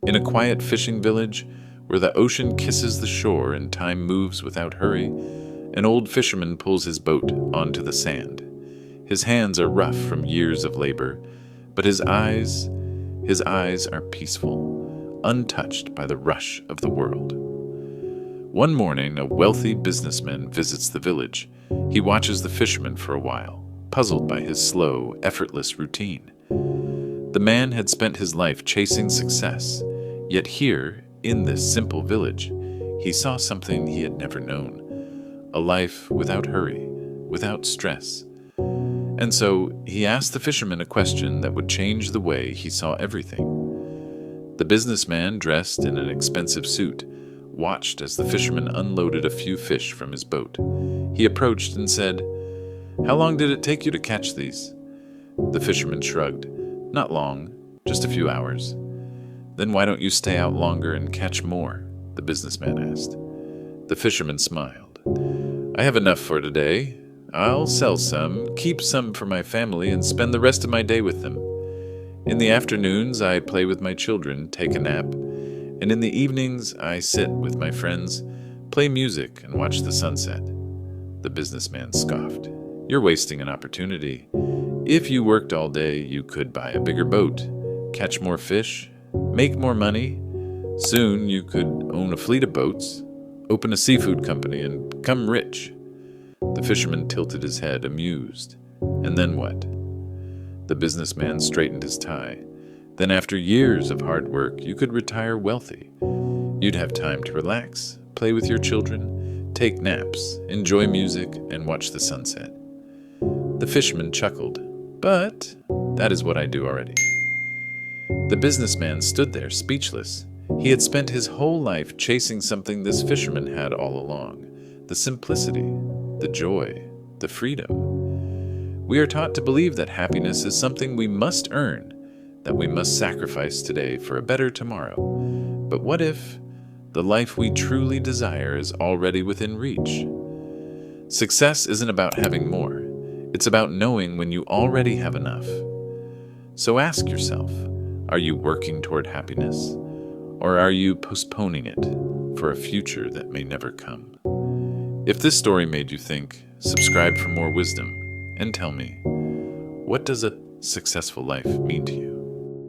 In a quiet fishing village, where the ocean kisses the shore and time moves without hurry, an old fisherman pulls his boat onto the sand. His hands are rough from years of labor, but his eyes are peaceful, untouched by the rush of the world. One morning, a wealthy businessman visits the village. He watches the fisherman for a while, puzzled by his slow, effortless routine. The man had spent his life chasing success, yet here, in this simple village, he saw something he had never known: a life without hurry, without stress. And so he asked the fisherman a question that would change the way he saw everything. The businessman, dressed in an expensive suit, watched as the fisherman unloaded a few fish from his boat. He approached and said, "How long did it take you to catch these?" The fisherman shrugged. "Not long, just a few hours." "Then why don't you stay out longer and catch more?" the businessman asked. The fisherman smiled. "I have enough for today. I'll sell some, keep some for my family, and spend the rest of my day with them. In the afternoons, I play with my children, take a nap, and in the evenings, I sit with my friends, play music, and watch the sunset." The businessman scoffed. "You're wasting an opportunity. If you worked all day, you could buy a bigger boat, catch more fish, make more money. Soon you could own a fleet of boats, open a seafood company, and become rich." The fisherman tilted his head, amused. "And then what?" The businessman straightened his tie. "Then after years of hard work, you could retire wealthy. You'd have time to relax, play with your children, take naps, enjoy music, and watch the sunset." The fisherman chuckled. "But that is what I do already." The businessman stood there, speechless. He had spent his whole life chasing something this fisherman had all along: the simplicity, the joy, the freedom. We are taught to believe that happiness is something we must earn, that we must sacrifice today for a better tomorrow. But what if the life we truly desire is already within reach? Success isn't about having more. It's about knowing when you already have enough. So ask yourself, are you working toward happiness? Or are you postponing it for a future that may never come? If this story made you think, subscribe for more wisdom and tell me, what does a successful life mean to you?